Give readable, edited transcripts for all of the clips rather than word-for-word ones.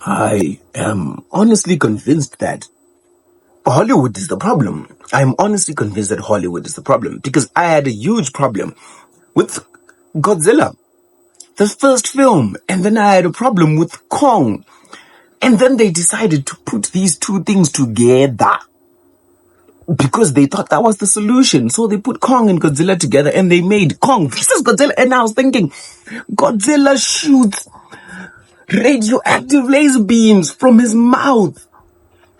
I am honestly convinced that Hollywood is the problem. I'm honestly convinced that Hollywood is the problem because I had a huge problem with Godzilla, the first film, and then I had a problem with Kong. And then they decided to put these two things together because they thought that was the solution. So they put Kong and Godzilla together and they made Kong versus Godzilla. And I was thinking, Godzilla shoots radioactive laser beams from his mouth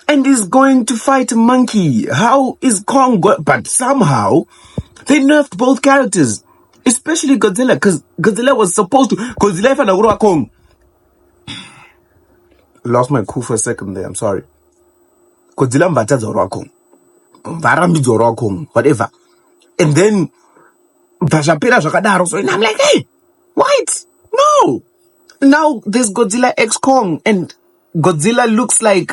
and is going to fight a monkey. How is Kong but somehow they nerfed both characters, especially Godzilla, because Godzilla was supposed to Godzilla and Kong. Lost my cool for a second there, I'm sorry. Godzilla mbata Kong. Varambi Kong, whatever. And then and I'm like, hey, what? No. Now there's Godzilla X Kong, and Godzilla looks like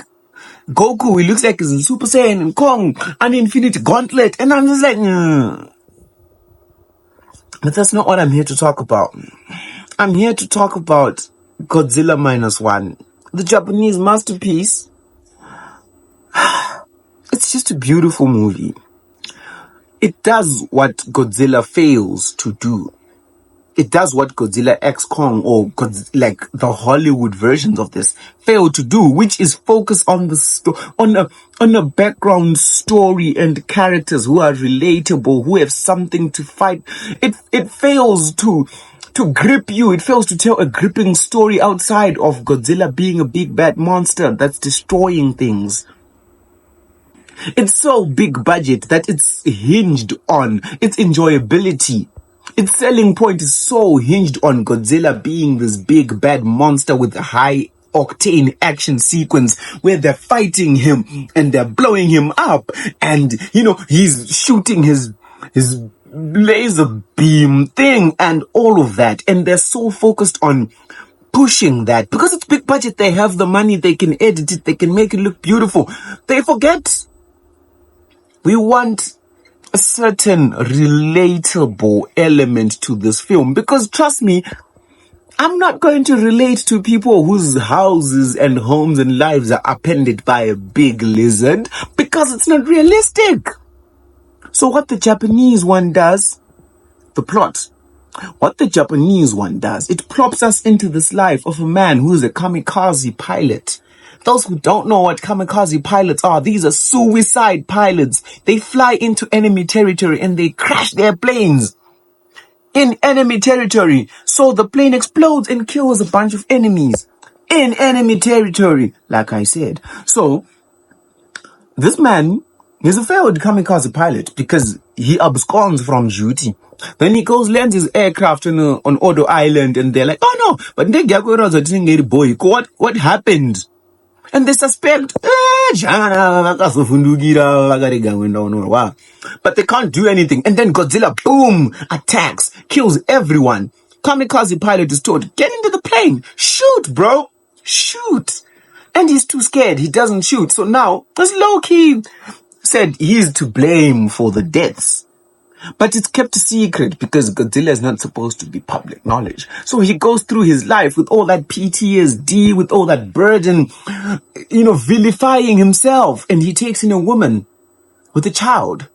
Goku. He looks like he's in Super Saiyan, and Kong an Infinity Gauntlet, and I'm just like, But that's not what I'm here to talk about. I'm here to talk about Godzilla -1, the Japanese masterpiece. It's just a beautiful movie. It does what Godzilla fails to do. It does what Godzilla X Kong, or like the Hollywood versions of this, fail to do, which is focus on the on a background story and characters who are relatable, who have something to fight. It fails to grip you. It fails to tell a gripping story outside of Godzilla being a big bad monster that's destroying things. It's so big budget that it's hinged on its enjoyability. Its selling point is so hinged on Godzilla being this big bad monster with a high octane action sequence where they're fighting him and they're blowing him up, and he's shooting his laser beam thing and all of that, and they're so focused on pushing that because it's big budget. They have the money, they can edit it, they can make it look beautiful. They forget we want a certain relatable element to this film, because trust me, I'm not going to relate to people whose houses and homes and lives are upended by a big lizard, because it's not realistic. So what the Japanese one does, the plot, what the Japanese one does, it plops us into this life of a man who's a kamikaze pilot. Those who don't know what kamikaze pilots are, these are suicide pilots. They fly into enemy territory and they crash their planes in enemy territory. So the plane explodes and kills a bunch of enemies in enemy territory, like I said. So this man is a failed kamikaze pilot because he absconds from duty. Then he goes, lands his aircraft on Odo Island, and they're like, oh no, but what happened? And they suspect, but they can't do anything. And then Godzilla, boom, attacks, kills everyone. Kamikaze pilot is told, get into the plane, shoot, bro, shoot. And he's too scared, he doesn't shoot. So now, this low-key said he's to blame for the deaths. But it's kept a secret because Godzilla is not supposed to be public knowledge. So he goes through his life with all that PTSD, with all that burden, vilifying himself. And he takes in a woman with a child.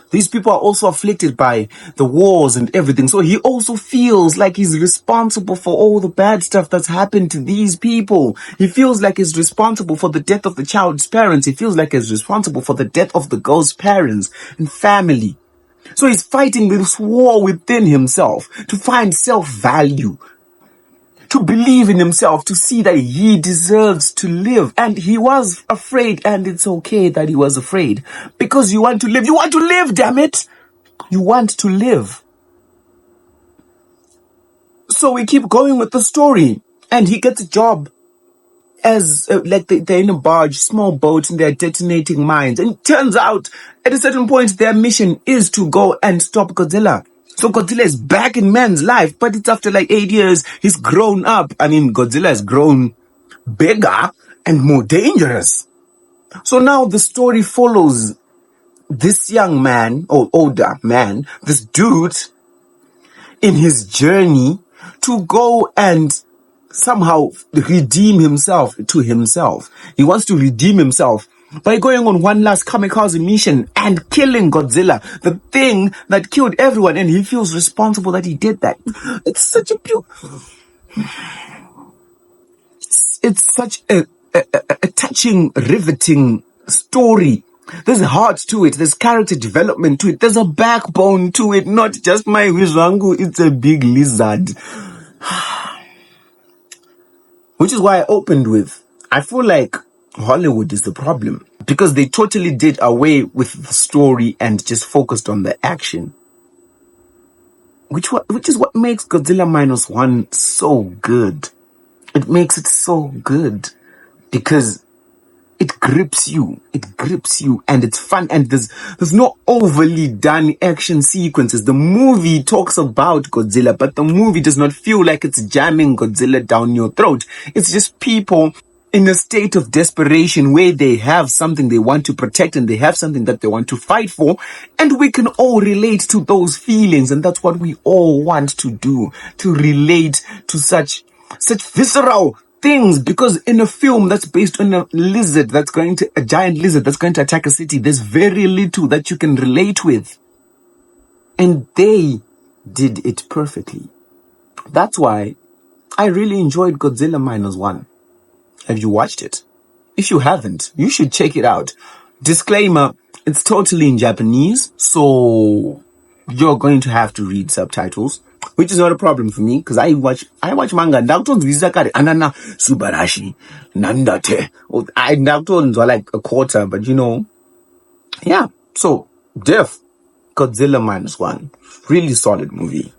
These people are also afflicted by the wars and everything. So he also feels like he's responsible for all the bad stuff that's happened to these people. He feels like he's responsible for the death of the child's parents. He feels like he's responsible for the death of the girl's parents and family. So he's fighting this war within himself to find self-value, to believe in himself, to see that he deserves to live. And he was afraid, and it's okay that he was afraid. Because you want to live. You want to live, damn it! You want to live. So we keep going with the story. And he gets a job as they're in a barge, small boat, and they're detonating mines. And it turns out, at a certain point, their mission is to go and stop Godzilla. So Godzilla is back in man's life, but it's after 8 years. He's grown up. I mean, Godzilla has grown bigger and more dangerous. So now the story follows this young man, or older man, this dude, in his journey to go and somehow redeem himself to himself. He wants to redeem himself by going on one last kamikaze mission and killing Godzilla, the thing that killed everyone, and he feels responsible that he did that. It's such a it's such a touching, riveting story. There's heart to it. There's character development to it. There's a backbone to it. Not just my Wizangu, it's a big lizard. Which is why I opened with, I feel like Hollywood is the problem. Because they totally did away with the story and just focused on the action. Which is what makes Godzilla -1 so good. It makes it so good. Because it grips you, and it's fun, and there's no overly done action sequences. The movie talks about Godzilla, but the movie does not feel like it's jamming Godzilla down your throat. It's just people in a state of desperation where they have something they want to protect and they have something that they want to fight for, and we can all relate to those feelings, and that's what we all want to do, to relate to such visceral things, because in a film that's based on a giant lizard that's going to attack a city, there's very little that you can relate with. And they did it perfectly. That's why I really enjoyed Godzilla -1. Have you watched it? If you haven't, you should check it out. Disclaimer, it's totally in Japanese, so you're going to have to read subtitles. Which is not a problem for me, because I watch manga. Ndakutonzwisisa kare anana subarashi nandate. I ndakutonzwa like a quarter, but yeah. So Godzilla -1, really solid movie.